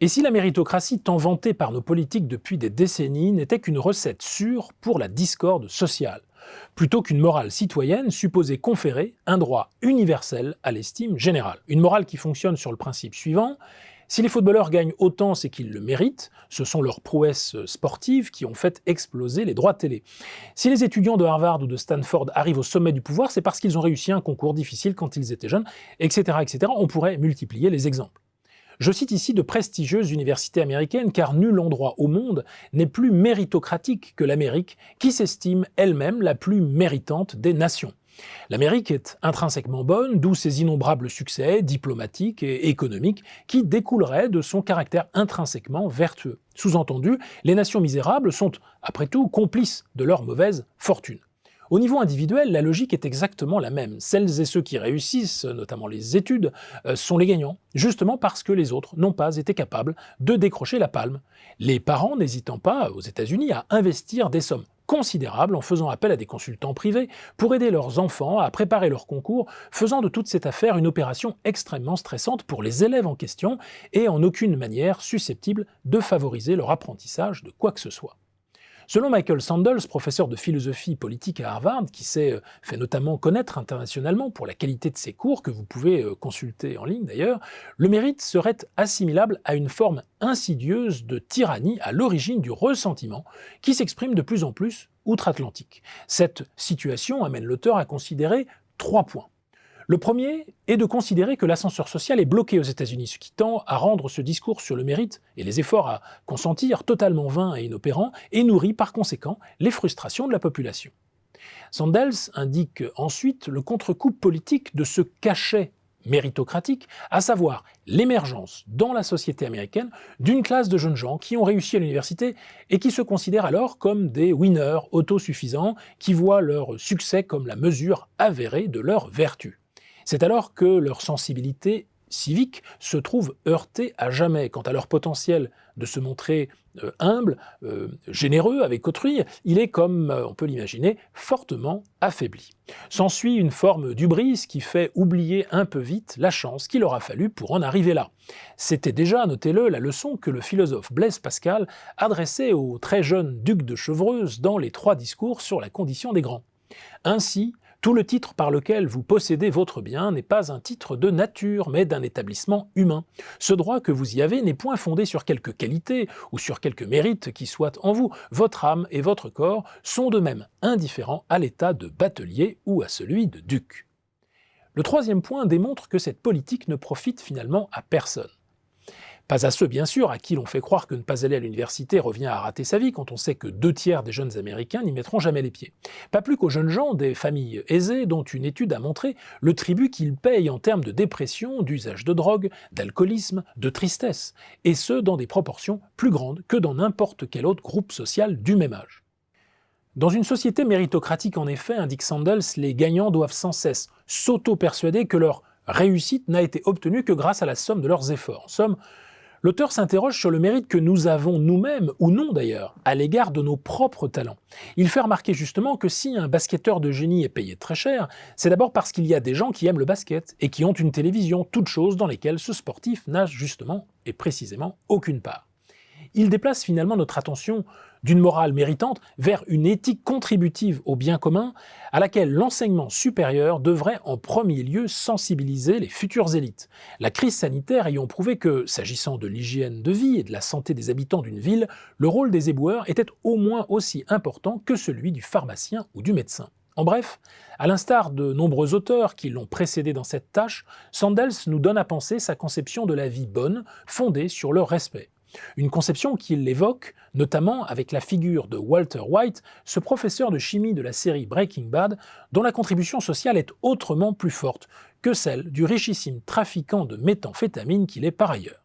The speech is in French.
Et si la méritocratie tant vantée par nos politiques depuis des décennies n'était qu'une recette sûre pour la discorde sociale, plutôt qu'une morale citoyenne supposée conférer un droit universel à l'estime générale. Une morale qui fonctionne sur le principe suivant: si les footballeurs gagnent autant, c'est qu'ils le méritent, ce sont leurs prouesses sportives qui ont fait exploser les droits télé. Si les étudiants de Harvard ou de Stanford arrivent au sommet du pouvoir, c'est parce qu'ils ont réussi un concours difficile quand ils étaient jeunes, etc., etc. On pourrait multiplier les exemples. Je cite ici de prestigieuses universités américaines car nul endroit au monde n'est plus méritocratique que l'Amérique, qui s'estime elle-même la plus méritante des nations. L'Amérique est intrinsèquement bonne, d'où ses innombrables succès diplomatiques et économiques qui découleraient de son caractère intrinsèquement vertueux. Sous-entendu, les nations misérables sont, après tout, complices de leur mauvaise fortune. Au niveau individuel, la logique est exactement la même. Celles et ceux qui réussissent, notamment les études, sont les gagnants, justement parce que les autres n'ont pas été capables de décrocher la palme. Les parents n'hésitant pas, aux États-Unis, à investir des sommes considérables en faisant appel à des consultants privés pour aider leurs enfants à préparer leur concours, faisant de toute cette affaire une opération extrêmement stressante pour les élèves en question et en aucune manière susceptible de favoriser leur apprentissage de quoi que ce soit. Selon Michael Sandels, professeur de philosophie politique à Harvard, qui s'est fait notamment connaître internationalement pour la qualité de ses cours, que vous pouvez consulter en ligne d'ailleurs, le mérite serait assimilable à une forme insidieuse de tyrannie à l'origine du ressentiment qui s'exprime de plus en plus outre-Atlantique. Cette situation amène l'auteur à considérer 3 points. Le premier est de considérer que l'ascenseur social est bloqué aux États-Unis, ce qui tend à rendre ce discours sur le mérite et les efforts à consentir totalement vains et inopérants, et nourrit par conséquent les frustrations de la population. Sandels indique ensuite le contre-coup politique de ce cachet méritocratique, à savoir l'émergence dans la société américaine d'une classe de jeunes gens qui ont réussi à l'université et qui se considèrent alors comme des winners autosuffisants qui voient leur succès comme la mesure avérée de leur vertu. C'est alors que leur sensibilité civique se trouve heurtée à jamais. Quant à leur potentiel de se montrer humble, généreux avec autrui, il est, comme on peut l'imaginer, fortement affaibli. S'ensuit une forme d'hubris qui fait oublier un peu vite la chance qu'il aura fallu pour en arriver là. C'était déjà, notez-le, la leçon que le philosophe Blaise Pascal adressait au très jeune duc de Chevreuse dans les 3 discours sur la condition des grands. Ainsi, tout le titre par lequel vous possédez votre bien n'est pas un titre de nature, mais d'un établissement humain. Ce droit que vous y avez n'est point fondé sur quelque qualité ou sur quelque mérite qui soit en vous. Votre âme et votre corps sont de même indifférents à l'état de batelier ou à celui de duc. Le 3e point démontre que cette politique ne profite finalement à personne. Pas à ceux, bien sûr, à qui l'on fait croire que ne pas aller à l'université revient à rater sa vie quand on sait que 2 tiers des jeunes Américains n'y mettront jamais les pieds. Pas plus qu'aux jeunes gens des familles aisées dont une étude a montré le tribut qu'ils payent en termes de dépression, d'usage de drogue, d'alcoolisme, de tristesse, et ce dans des proportions plus grandes que dans n'importe quel autre groupe social du même âge. Dans une société méritocratique en effet, indique Sandels, les gagnants doivent sans cesse s'auto-persuader que leur réussite n'a été obtenue que grâce à la somme de leurs efforts. En somme, l'auteur s'interroge sur le mérite que nous avons nous-mêmes, ou non d'ailleurs, à l'égard de nos propres talents. Il fait remarquer justement que si un basketteur de génie est payé très cher, c'est d'abord parce qu'il y a des gens qui aiment le basket et qui ont une télévision, toutes choses dans lesquelles ce sportif n'a justement et précisément aucune part. Il déplace finalement notre attention d'une morale méritante vers une éthique contributive au bien commun à laquelle l'enseignement supérieur devrait en premier lieu sensibiliser les futures élites. La crise sanitaire ayant prouvé que, s'agissant de l'hygiène de vie et de la santé des habitants d'une ville, le rôle des éboueurs était au moins aussi important que celui du pharmacien ou du médecin. En bref, à l'instar de nombreux auteurs qui l'ont précédé dans cette tâche, Sandels nous donne à penser sa conception de la vie bonne, fondée sur le respect. Une conception qu'il évoque, notamment avec la figure de Walter White, ce professeur de chimie de la série Breaking Bad, dont la contribution sociale est autrement plus forte que celle du richissime trafiquant de méthamphétamine qu'il est par ailleurs.